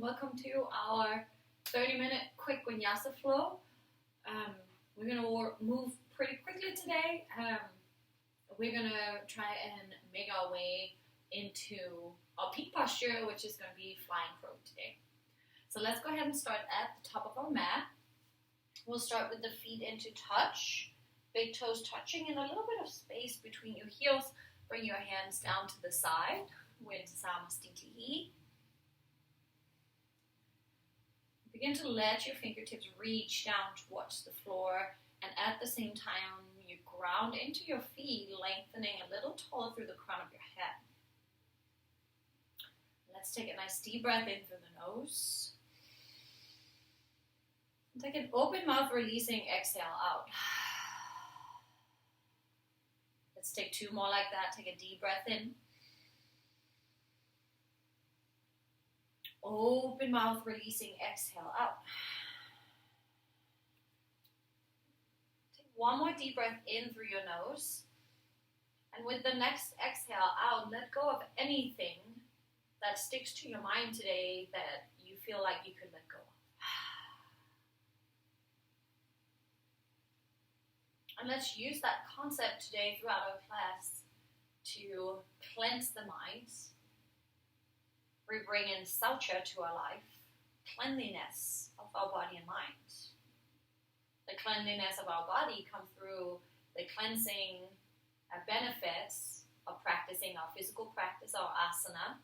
welcome to our 30-minute quick Vinyasa flow. We're going to move pretty quickly today. We're going to try and make our way into our peak posture, which is going to be flying crow today. So let's go ahead and start at the top of our mat. We'll start with the feet into touch, big toes touching, and a little bit of space between your heels. Bring your hands down to the side. Niyamas. Begin to let your fingertips reach down towards the floor, and at the same time, you ground into your feet, lengthening a little taller through the crown of your head. Let's take a nice deep breath in through the nose. And take an open mouth, releasing exhale out. Let's take two more like that. Take a deep breath in. Open mouth, releasing exhale out. Take one more deep breath in through your nose. And with the next exhale out, let go of anything that sticks to your mind today that you feel like you could let go of. And let's use that concept today throughout our class to cleanse the mind. We bring in saucha to our life, cleanliness of our body and mind. The cleanliness of our body comes through the cleansing benefits of practicing our physical practice, our asana.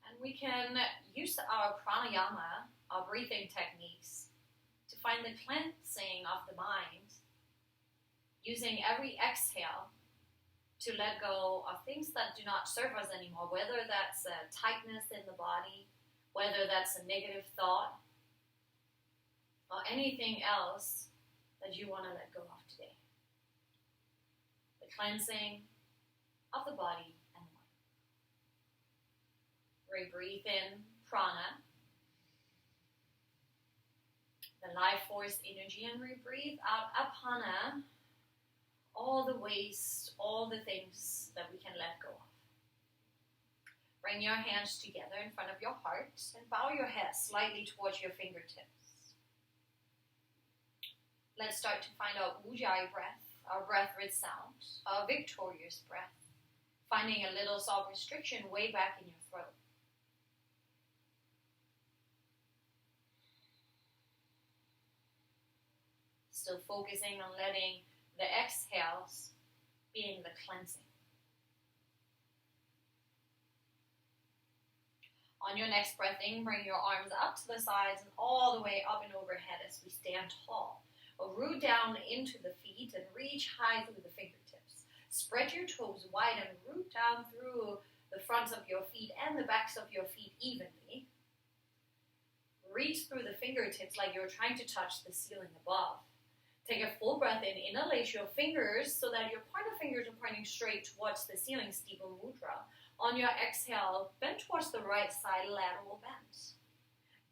And we can use our pranayama, our breathing techniques, to find the cleansing of the mind, using every exhale to let go of things that do not serve us anymore, whether that's a tightness in the body, whether that's a negative thought, or anything else that you want to let go of today. The cleansing of the body and the mind. Breathe in prana, the life force energy, and breathe out apana, all the waste, all the things that we can let go of. Bring your hands together in front of your heart and bow your head slightly towards your fingertips. Let's start to find our ujjayi breath, our breath with sound, our victorious breath, finding a little soft restriction way back in your throat. Still focusing on letting the exhales being the cleansing. On your next breath in, bring your arms up to the sides and all the way up and overhead as we stand tall. Or root down into the feet and reach high through the fingertips. Spread your toes wide and root down through the fronts of your feet and the backs of your feet evenly. Reach through the fingertips like you're trying to touch the ceiling above. Take a full breath in, interlace your fingers so that your pointer fingers are pointing straight towards the ceiling, Stipa Mudra. On your exhale, bend towards the right side, lateral bend.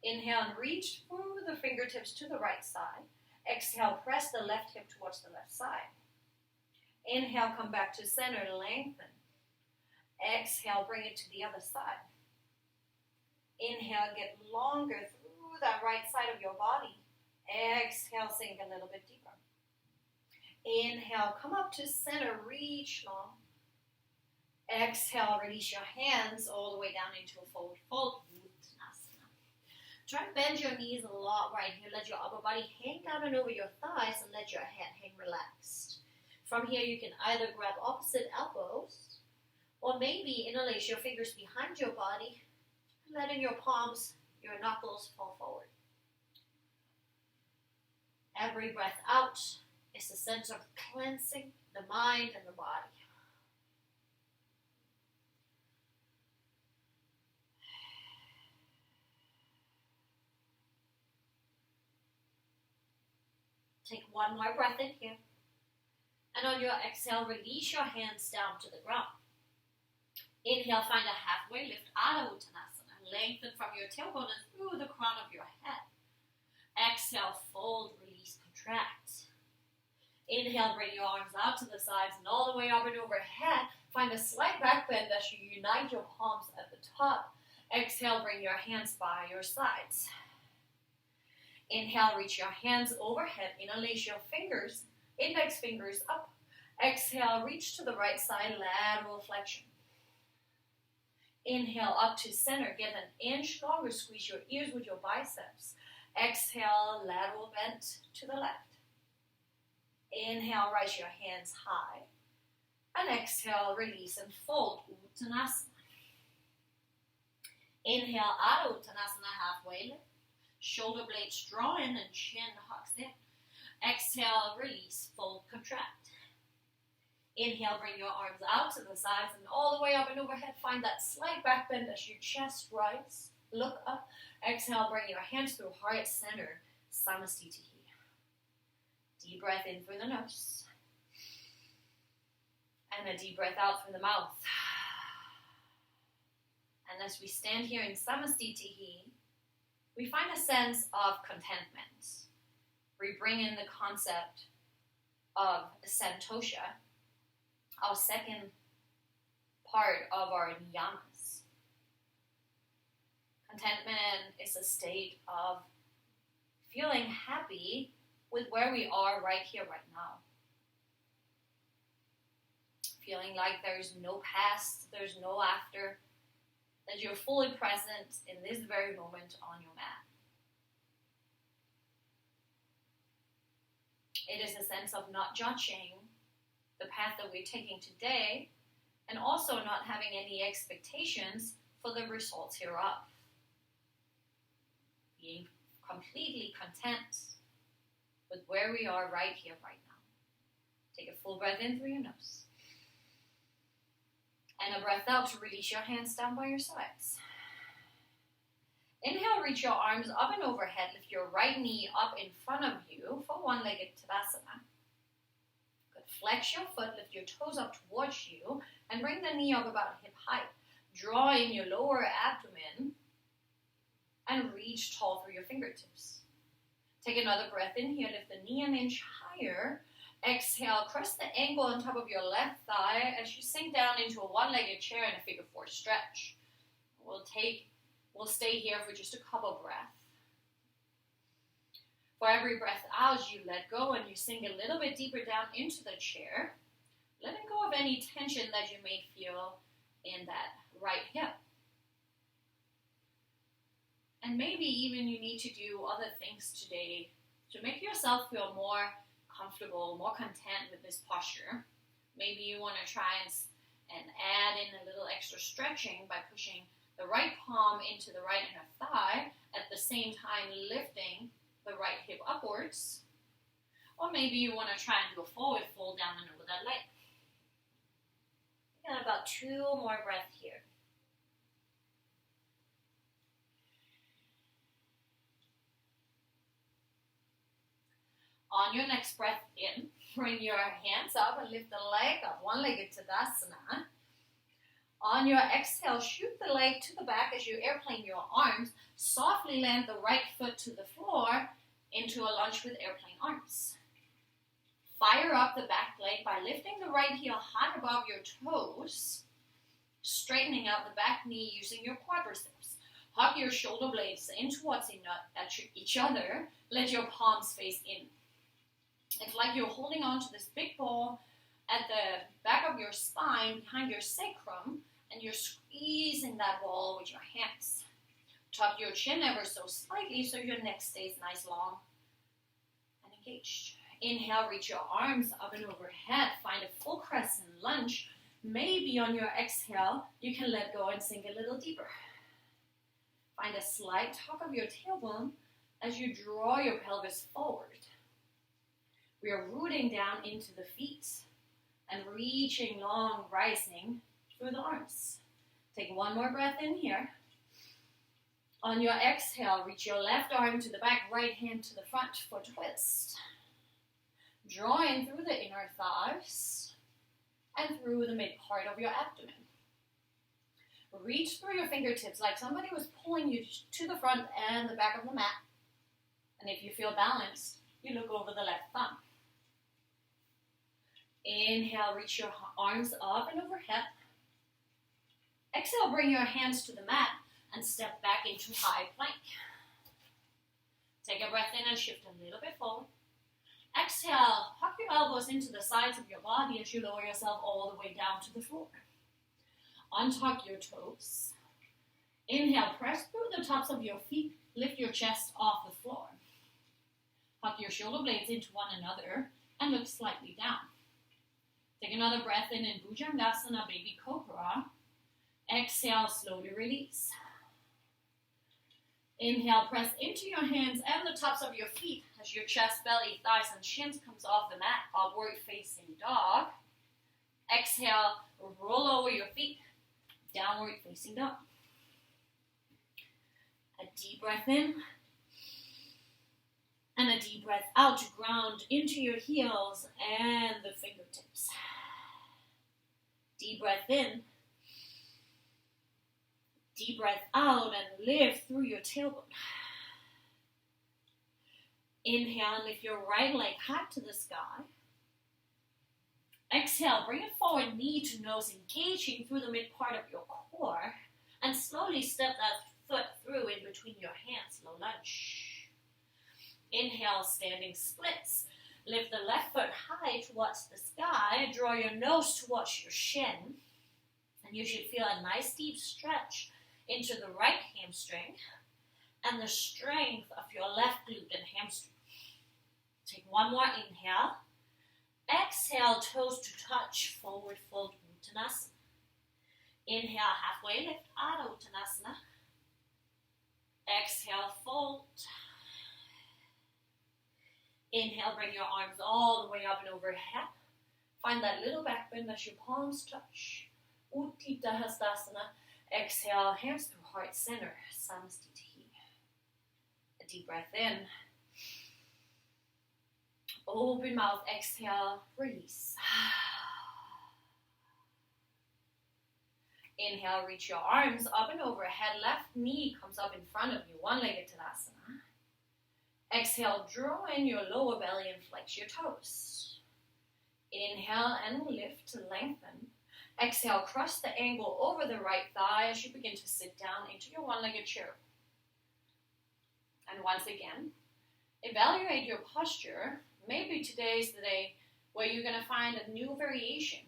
Inhale and reach through the fingertips to the right side. Exhale, press the left hip towards the left side. Inhale, come back to center, lengthen. Exhale, bring it to the other side. Inhale, get longer through that right side of your body. Exhale, sink a little bit deeper. Inhale, come up to center, reach long. Exhale, release your hands all the way down into a forward fold. Try to bend your knees a lot right here. Let your upper body hang down and over your thighs and let your head hang relaxed. From here, you can either grab opposite elbows or maybe interlace your fingers behind your body, letting your palms, your knuckles fall forward. Every breath out is a sense of cleansing the mind and the body. Take one more breath in here. And on your exhale, release your hands down to the ground. Inhale, find a halfway lift, Adho Uttanasana. Lengthen from your tailbone and through the crown of your head. Exhale, fold, release, contract. Inhale, bring your arms out to the sides and all the way up and overhead. Find a slight back bend as you unite your palms at the top. Exhale, bring your hands by your sides. Inhale, reach your hands overhead. Interlace your fingers, index fingers up. Exhale, reach to the right side, lateral flexion. Inhale, up to center. Get an inch longer. Squeeze your ears with your biceps. Exhale, lateral bend to the left. Inhale, raise your hands high. And exhale, release and fold, Uttanasana. Inhale, Adho Uttanasana, halfway lift. Shoulder blades draw in and chin hucks in. Exhale, release, fold, contract. Inhale, bring your arms out to the sides and all the way up and overhead. Find that slight back bend as your chest rises. Look up. Exhale, bring your hands through heart center, Samastitihi. Deep breath in through the nose. And a deep breath out through the mouth. And as we stand here in Samastitihi, we find a sense of contentment. We bring in the concept of santosha, our second part of our Niyamas. Contentment is a state of feeling happy with where we are right here, right now. Feeling like there's no past, there's no after, that you're fully present in this very moment on your mat. It is a sense of not judging the path that we're taking today, and also not having any expectations for the results hereof. Being completely content with where we are right here, right now. Take a full breath in through your nose. And a breath out to release your hands down by your sides. Inhale, reach your arms up and overhead. Lift your right knee up in front of you for one-legged Tadasana. Good. Flex your foot, lift your toes up towards you, and bring the knee up about hip height. Draw in your lower abdomen and reach tall through your fingertips. Take another breath in here, lift the knee an inch higher. Exhale, cross the ankle on top of your left thigh as you sink down into a one-legged chair in a figure four stretch. We'll stay here for just a couple breaths. For every breath out, you let go and you sink a little bit deeper down into the chair, letting go of any tension that you may feel in that right hip. And maybe even you need to do other things today to make yourself feel more comfortable, more content with this posture. Maybe you want to try and add in a little extra stretching by pushing the right palm into the right inner thigh, at the same time lifting the right hip upwards. Or maybe you want to try and do a forward fold down and over that leg. We got about 2 more breaths here. On your next breath in, bring your hands up and lift the leg up, one-legged Tadasana. On your exhale, shoot the leg to the back as you airplane your arms. Softly land the right foot to the floor into a lunge with airplane arms. Fire up the back leg by lifting the right heel high above your toes, straightening out the back knee using your quadriceps. Hug your shoulder blades in towards each other. Let your palms face in. It's like you're holding on to this big ball at the back of your spine, behind your sacrum, and you're squeezing that ball with your hands. Tuck your chin ever so slightly so your neck stays nice, long, and engaged. Inhale, reach your arms up and overhead. Find a full crescent lunge. Maybe on your exhale, you can let go and sink a little deeper. Find a slight tuck of your tailbone as you draw your pelvis forward. We are rooting down into the feet and reaching long, rising through the arms. Take one more breath in here. On your exhale, reach your left arm to the back, right hand to the front for twist. Draw in through the inner thighs and through the mid part of your abdomen. Reach through your fingertips like somebody was pulling you to the front and the back of the mat. And if you feel balanced, you look over the left thumb. Inhale, reach your arms up and overhead. Exhale, bring your hands to the mat. and step back into high plank. Take a breath in and shift a little bit forward. Exhale, hug your elbows into the sides of your body as you lower yourself all the way down to the floor. Untuck your toes. Inhale, press through the tops of your feet. Lift your chest off the floor. Hug your shoulder blades into one another and look slightly down. Take another breath in Bhujangasana, Baby Cobra. Exhale, slowly release. Inhale, press into your hands and the tops of your feet as your chest, belly, thighs, and shins comes off the mat, upward facing dog. Exhale, roll over your feet, downward facing dog. A deep breath in and a deep breath out to ground into your heels and the fingertips. Deep breath in. Deep breath out and lift through your tailbone. Inhale and lift your right leg high to the sky. Exhale, bring it forward, knee to nose, engaging through the mid part of your core. And slowly step that foot through in between your hands, low lunge. Inhale, standing splits. Lift the left foot high towards the sky. Draw your nose towards your shin. And you should feel a nice deep stretch into the right hamstring and the strength of your left glute and hamstring. Take one more inhale. Exhale, toes to touch, forward fold Uttanasana. Inhale, halfway lift, Adho Uttanasana. Exhale, fold. Inhale, bring your arms all the way up and overhead. Find that little back bend as your palms touch. Utthita Hastasana. Exhale, hands through heart center, Samastiti. A deep breath in. Open mouth, exhale, release. Inhale, reach your arms up and overhead. Left knee comes up in front of you, one-legged Tadasana. Exhale, draw in your lower belly and flex your toes. Inhale and lift to lengthen. Exhale, cross the angle over the right thigh as you begin to sit down into your one-legged chair. And once again, evaluate your posture. Maybe today is the day where you're going to find a new variation.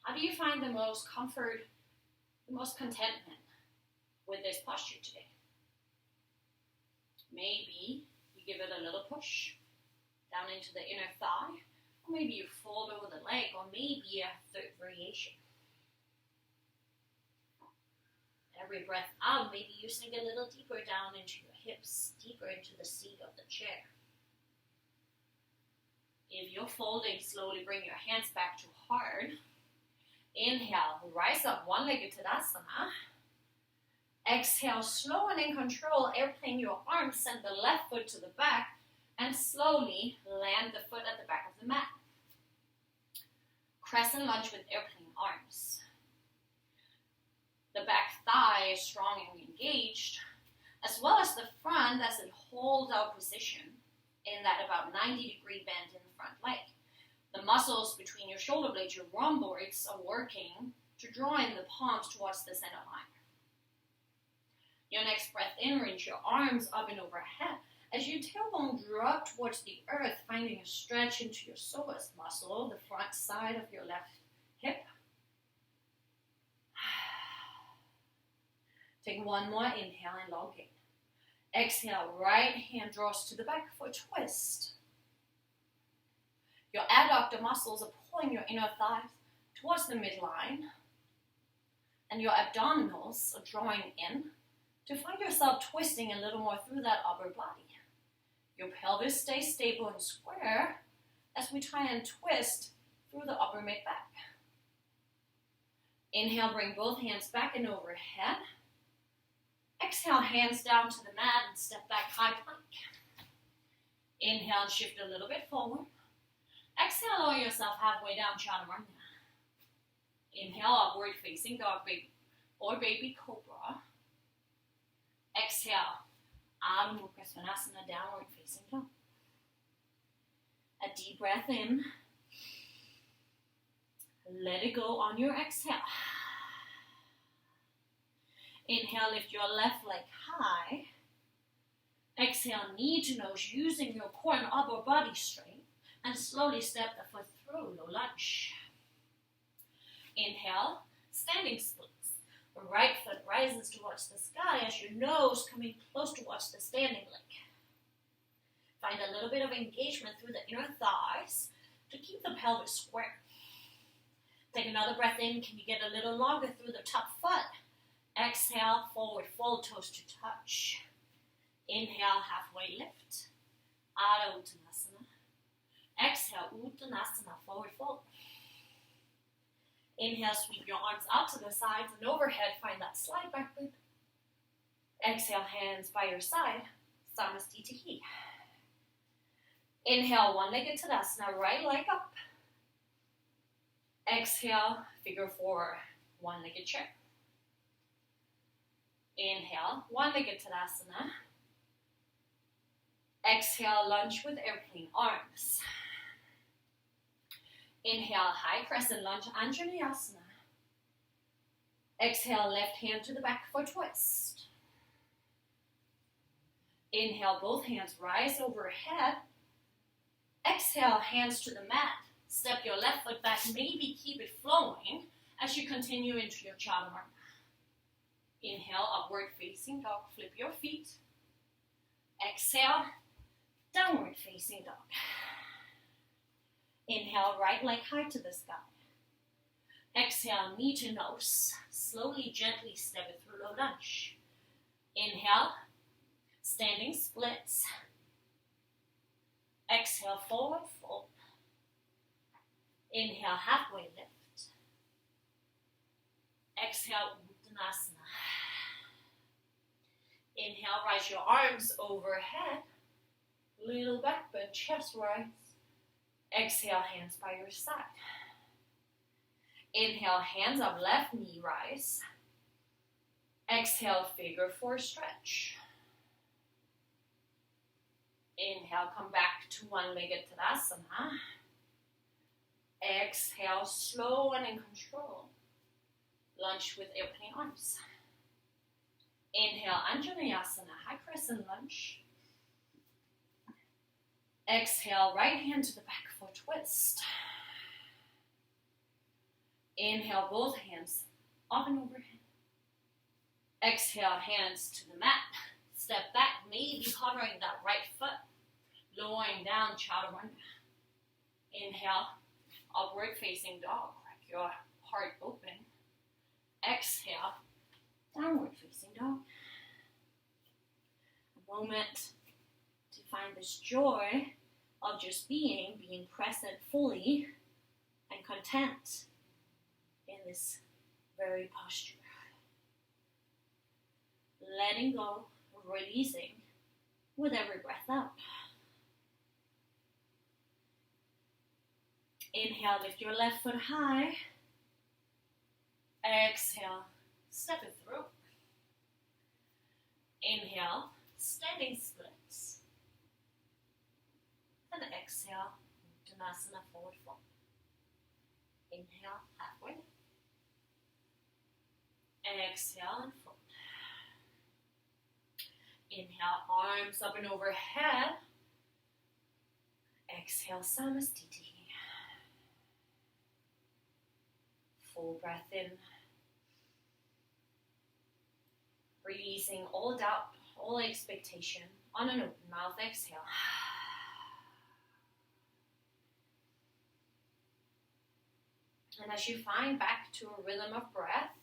How do you find the most comfort, the most contentment with this posture today? Maybe you give it a little push down into the inner thigh. Or maybe you fold over the leg, or maybe a third variation. Every breath out, maybe you sink a little deeper down into your hips, deeper into the seat of the chair. If you're folding, slowly bring your hands back to heart. Inhale, rise up, one-legged Tadasana. Exhale, slow and in control, airplane your arms, send the left foot to the back, and slowly land the foot at the back of the mat. Crescent lunge with airplane arms. The back thigh is strong and engaged, as well as the front as it holds out position in that about 90-degree bend in the front leg. The muscles between your shoulder blades, your rhomboids, are working to draw in the palms towards the center line. Your next breath in, reach your arms up and overhead. As your tailbone drop towards the earth, finding a stretch into your psoas muscle, the front side of your left hip. Take one more inhale and elongate. Exhale, right hand draws to the back for a twist. Your adductor muscles are pulling your inner thighs towards the midline, and your abdominals are drawing in to find yourself twisting a little more through that upper body. Your pelvis stays stable and square as we try and twist through the upper mid-back. Inhale, bring both hands back and overhead. Exhale, hands down to the mat and step back, high plank. Inhale and shift a little bit forward. Exhale, lower yourself halfway down, Chaturanga. Inhale, upward facing dog baby or baby cobra. Exhale, Adho Mukha Svanasana, downward facing dog. A deep breath in. Let it go on your exhale. Inhale, lift your left leg high. Exhale, knee to nose, using your core and upper body strength. And slowly step the foot through, low lunge. Inhale, standing splits. Right foot rises towards the sky as your nose coming close towards the standing leg. Find a little bit of engagement through the inner thighs to keep the pelvis square. Take another breath in. Can you get a little longer through the top foot? Exhale, forward fold, toes to touch. Inhale, halfway lift. Adho Uttanasana. Exhale, Uttanasana, forward fold. Inhale, sweep your arms out to the sides and overhead. Find that slide back bend. Exhale, hands by your side. Samastitihi. Inhale, one-legged Tadasana, right leg up. Exhale, figure four, one-legged chair. Inhale, one-legged Tadasana. Exhale, lunge with airplane arms. Inhale, high crescent lunge, Anjaneyasana. Exhale, left hand to the back for twist. Inhale, both hands rise overhead. Exhale, hands to the mat. Step your left foot back, maybe keep it flowing as you continue into your chaturanga. Inhale, upward facing dog, flip your feet. Exhale, downward facing dog. Inhale, right leg high to the sky. Exhale, knee to nose. Slowly, gently step it through low lunge. Inhale, standing splits. Exhale, forward fold. Inhale, halfway lift. Exhale, Uttanasana. Inhale, rise your arms overhead. Little back bend, chest rise. Exhale, hands by your side. Inhale, hands up, left knee rise. Exhale, figure four stretch. Inhale, come back to one-legged Tadasana. Exhale, slow and in control. Lunge with airplane arms. Inhale, Anjaneyasana, high crescent lunge. Exhale, right hand to the back for twist. Inhale, both hands up and overhead. Exhale, hands to the mat. Step back, maybe hovering that right foot. Lowering down, chaturanga. Inhale, upward facing dog. Crack your heart open. Exhale, downward facing dog. A moment to find this joy of just being present fully and content in this very posture. Letting go, releasing with every breath out. Inhale, lift your left foot high. Exhale, step it through. Inhale, standing splits. And exhale, Uttanasana, forward fold. Inhale, halfway. Exhale and fold. Inhale, arms up and overhead. Exhale, Samastiti. Full breath in. Releasing all doubt, all expectation on an open mouth exhale. And as you find back to a rhythm of breath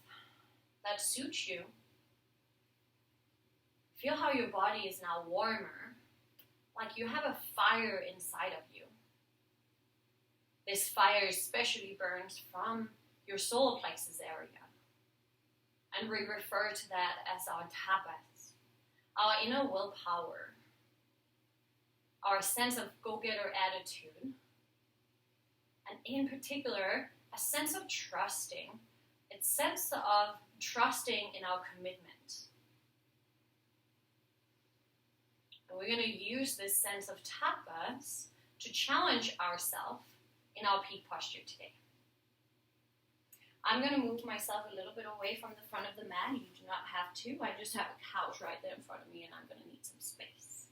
that suits you, feel how your body is now warmer, like you have a fire inside of you. This fire especially burns from your solar plexus area. And we refer to that as our tapas, our inner willpower, our sense of go-getter attitude, and in particular, a sense of trusting, a sense of trusting in our commitment. And we're going to use this sense of tapas to challenge ourselves in our peak posture today. I'm going to move myself a little bit away from the front of the mat. You do not have to. I just have a couch right there in front of me, and I'm going to need some space.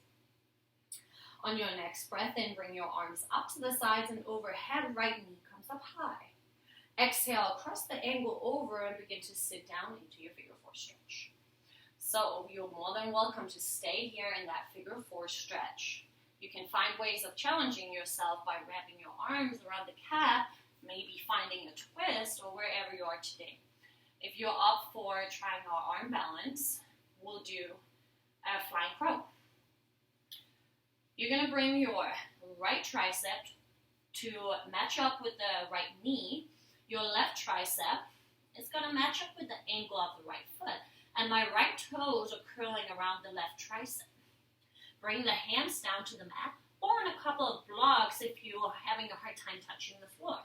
On your next breath in, bring your arms up to the sides and overhead. Right knee comes up high. Exhale, cross the ankle over and begin to sit down into your figure four stretch. So you're more than welcome to stay here in that figure four stretch. You can find ways of challenging yourself by wrapping your arms around the calf, maybe finding a twist or wherever you are today. If you're up for trying our arm balance, we'll do a flying crow. You're going to bring your right tricep to match up with the right knee. Your left tricep is going to match up with the ankle of the right foot. And my right toes are curling around the left tricep. Bring the hands down to the mat or in a couple of blocks if you are having a hard time touching the floor.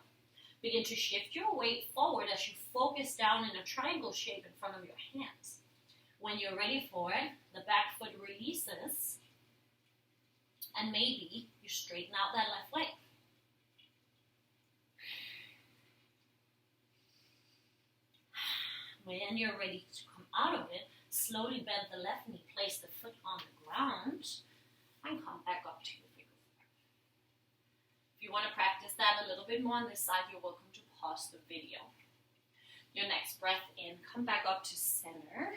Begin to shift your weight forward as you focus down in a triangle shape in front of your hands. When you're ready for it, the back foot releases, and maybe you straighten out that left leg. When you're ready to come out of it, slowly bend the left knee, place the foot on the ground, and come back up to your figure four. If you want to practice that a little bit more on this side, you're welcome to pause the video. Your next breath in, come back up to center.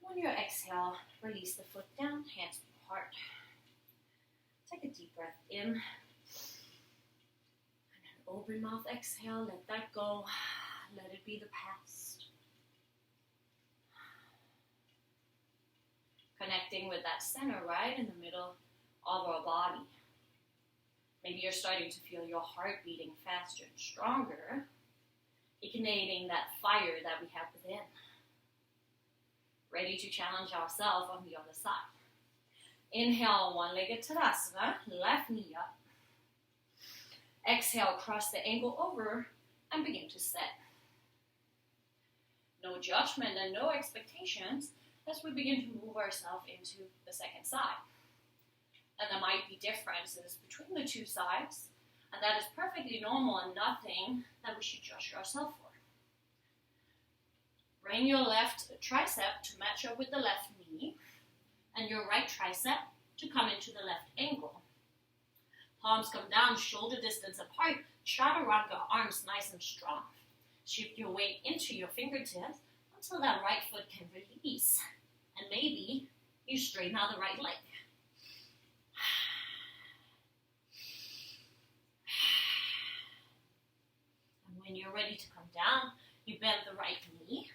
On your exhale, release the foot down, hands apart. Take a deep breath in. And an open mouth exhale, let that go. Let it be the past. Connecting with that center right in the middle of our body. Maybe you're starting to feel your heart beating faster and stronger, igniting that fire that we have within. Ready to challenge ourselves on the other side. Inhale, one-legged Tadasana, left knee up. Exhale, cross the ankle over and begin to sit. No judgment and no expectations as we begin to move ourselves into the second side. And there might be differences between the two sides, and that is perfectly normal and nothing that we should judge ourselves for. Bring your left tricep to match up with the left knee, and your right tricep to come into the left ankle. Palms come down, shoulder distance apart, chaturanga, arms nice and strong. Shift your weight into your fingertips until that right foot can release. And maybe you straighten out the right leg. And when you're ready to come down, you bend the right knee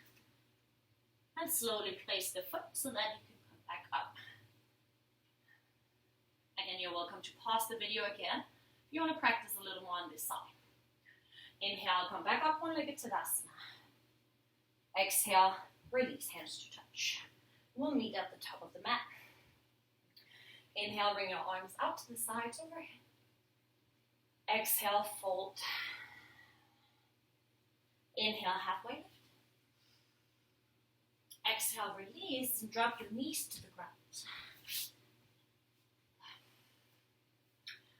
and slowly place the foot so that you can come back up. Again, you're welcome to pause the video again if you want to practice a little more on this side. Inhale, come back up, one-legged Tadasana. Exhale, release, hands to touch. We'll meet at the top of the mat. Inhale, bring your arms out to the sides overhead. Exhale, fold. Inhale, halfway lift. Exhale, release, and drop your knees to the ground.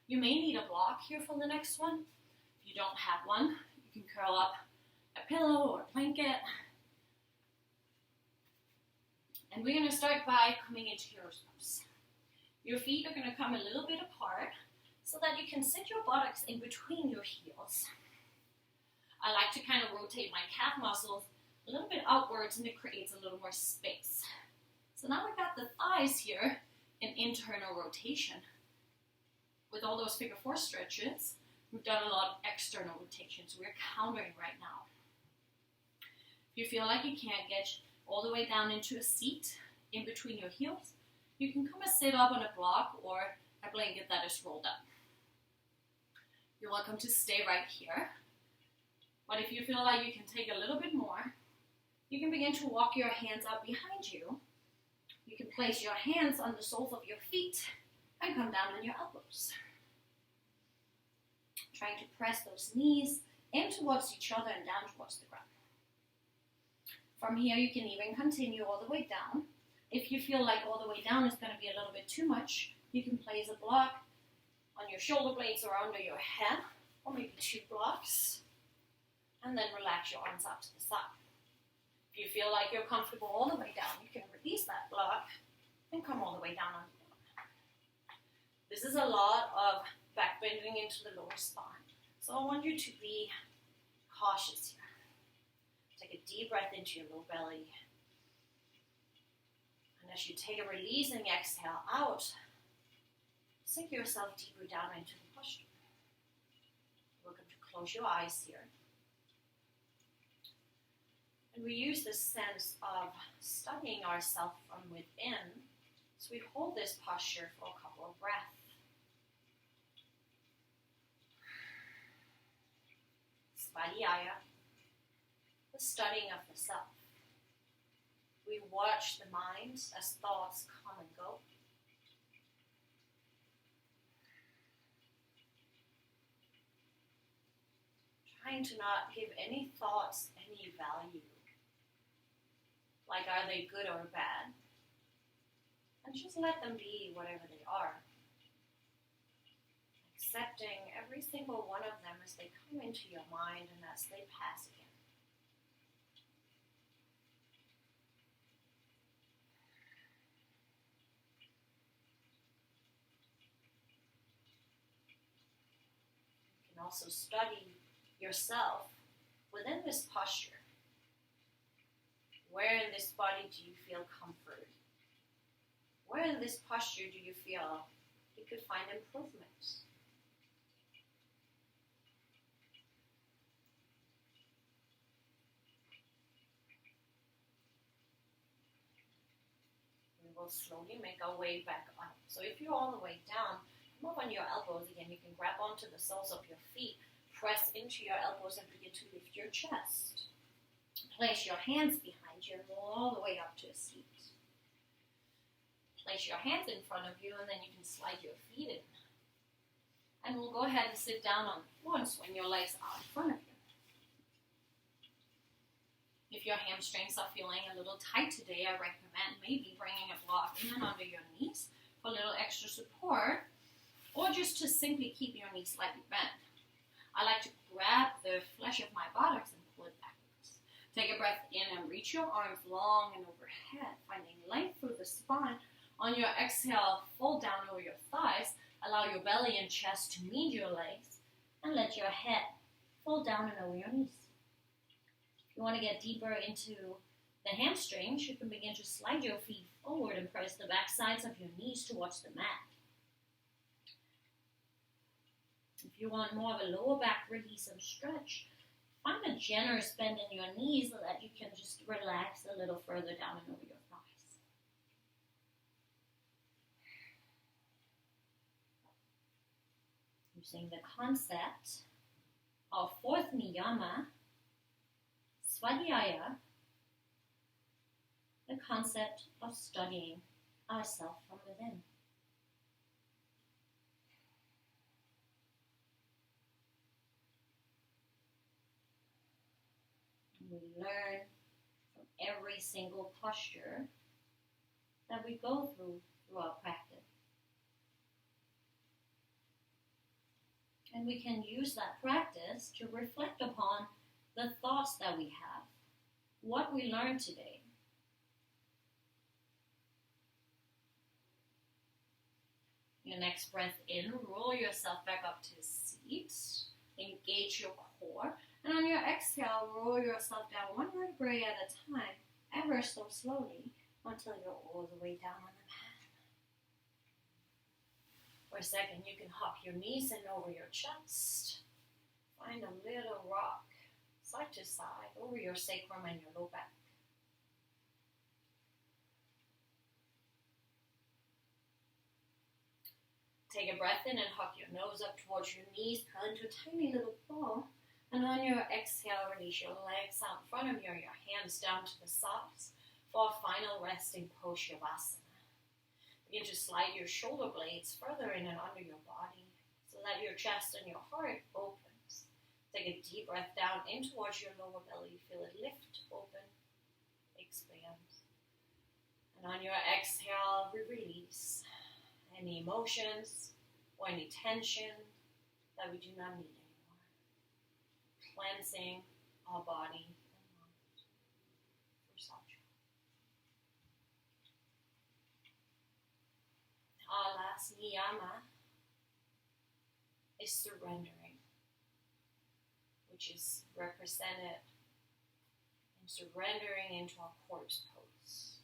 You may need a block here for the next one. If you don't have one, you can curl up a pillow or a blanket. And we're going to start by coming into your pose. Your feet are going to come a little bit apart so that you can sit your buttocks in between your heels. I like to kind of rotate my calf muscles a little bit outwards, and it creates a little more space. So now we've got the thighs here in internal rotation. With all those figure four stretches, we've done a lot of external rotations. We're countering right now. If you feel like you can't get all the way down into a seat in between your heels, you can come and sit up on a block or a blanket that is rolled up. You're welcome to stay right here. But if you feel like you can take a little bit more, you can begin to walk your hands up behind you. You can place your hands on the soles of your feet and come down on your elbows. Trying to press those knees in towards each other and down towards the ground. From here, you can even continue all the way down. If you feel like all the way down is going to be a little bit too much, you can place a block on your shoulder blades or under your head, or maybe two blocks. And then relax your arms out to the side. If you feel like you're comfortable all the way down, you can release that block and come all the way down on the block. This is a lot of back bending into the lower spine. So I want you to be cautious here. Take a deep breath into your low belly. And as you take a releasing exhale out, sink yourself deeper down into the posture. You're welcome to close your eyes here. And we use this sense of studying ourselves from within. So we hold this posture for a couple of breaths. Vinyasa, the studying of the self. We watch the mind as thoughts come and go. Trying to not give any thoughts any value. Like, are they good or bad? And just let them be whatever they are. Accepting every single one of them as they come into your mind and as they pass again. You can also study yourself within this posture. Where in this body do you feel comfort? Where in this posture do you feel you could find improvement? We will slowly make our way back up. So if you're all the way down, come up on your elbows again. You can grab onto the soles of your feet, press into your elbows and begin to lift your chest. Place your hands behind you and roll all the way up to a seat. Place your hands in front of you and then you can slide your feet in. And we'll go ahead and sit down on the floor and swing your legs out in front of you. If your hamstrings are feeling a little tight today, I recommend maybe bringing a block in and under your knees for a little extra support, or just to simply keep your knees slightly bent. I like to grab the flesh of my buttocks and pull it backwards. Take a breath in and reach your arms long and overhead, finding length through the spine. On your exhale, fold down over your thighs. Allow your belly and chest to meet your legs, and let your head fold down and over your knees. If you want to get deeper into the hamstrings, you can begin to slide your feet forward and press the back sides of your knees towards the mat. If you want more of a lower back release and stretch, find a generous bend in your knees so that you can just relax a little further down and over your thighs. Using the concept of fourth niyama, Swadhyaya, the concept of studying ourselves from within. We learn from every single posture that we go through our practice. And we can use that practice to reflect upon the thoughts that we have, what we learned today. Your next breath in, roll yourself back up to a seat, engage your core, and on your exhale, roll yourself down one vertebrae at a time, ever so slowly, until you're all the way down on the mat. For a second, you can hop your knees in over your chest. Find a little rock, side to side, over your sacrum and your low back. Take a breath in and hug your nose up towards your knees, curl into a tiny little ball. And on your exhale, release your legs out in front of you, your hands down to the sides for a final resting pose, Shavasana. Begin to slide your shoulder blades further in and under your body so that your chest and your heart opens. Take a deep breath down in towards your lower belly. Feel it lift, open, expand. And on your exhale, we release any emotions or any tension that we do not need anymore. Cleansing our body and mind for Satya. Our last niyama is surrendering, which is represented in surrendering into our corpse pose.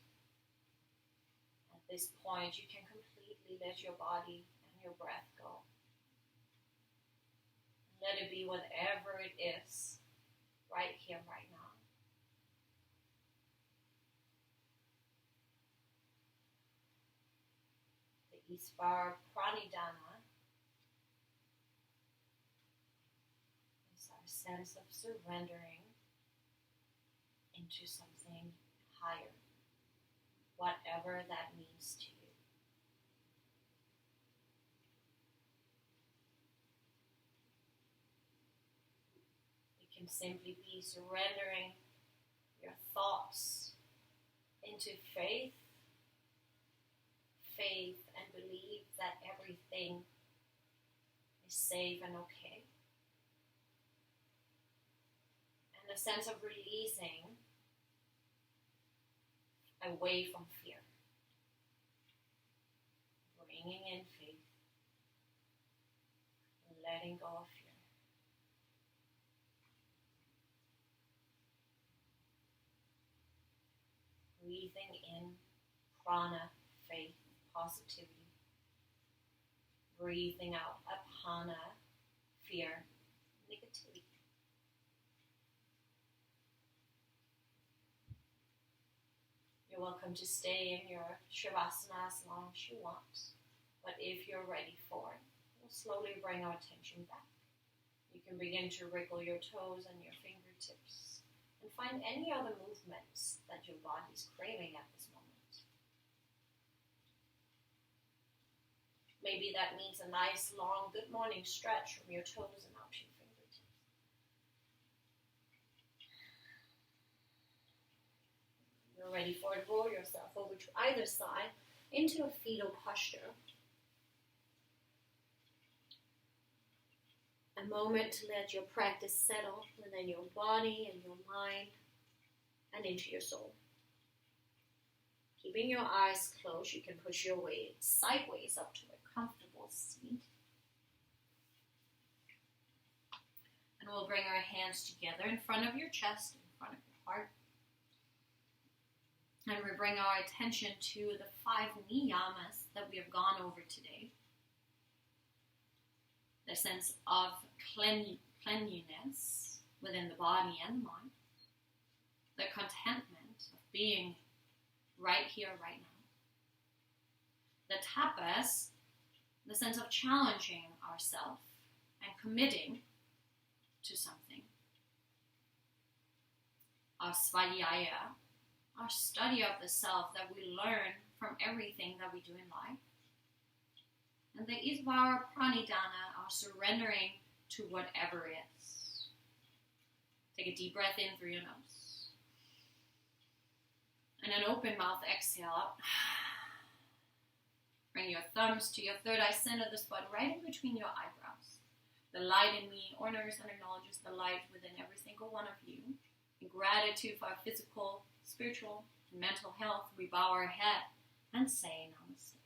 At this point, you can completely let your body and your breath go. Let it be whatever it is, right here, right now. The Isvara Pranidhana is our sense of surrendering into something higher, whatever that means to you. Can simply be surrendering your thoughts into faith and believe that everything is safe and okay. And a sense of releasing away from fear. Bringing in faith, letting go of fear. Breathing in prana, faith, positivity. Breathing out apana, fear, negativity. You're welcome to stay in your Shavasana as long as you want. But if you're ready for it, we'll slowly bring our attention back. You can begin to wriggle your toes and your fingertips. And find any other movements that your body is craving at this moment. Maybe that means a nice, long, good morning stretch from your toes and out to your fingertips. You're ready for it. Roll yourself over to either side into a fetal posture. A moment to let your practice settle within your body and your mind and into your soul. Keeping your eyes closed, you can push your way sideways up to a comfortable seat. And we'll bring our hands together in front of your chest, in front of your heart. And we bring our attention to the 5 niyamas that we have gone over today. The sense of cleanliness within the body and the mind. The contentment of being right here, right now. The tapas, the sense of challenging ourselves and committing to something. Our svadhyaya, our study of the self that we learn from everything that we do in life. And the Isvara Pranidhana, our surrendering to whatever is. Take a deep breath in through your nose. And an open mouth exhale out. Bring your thumbs to your third eye center, the spot right in between your eyebrows. The light in me honors and acknowledges the light within every single one of you. In gratitude for our physical, spiritual, and mental health, we bow our head and say namaste.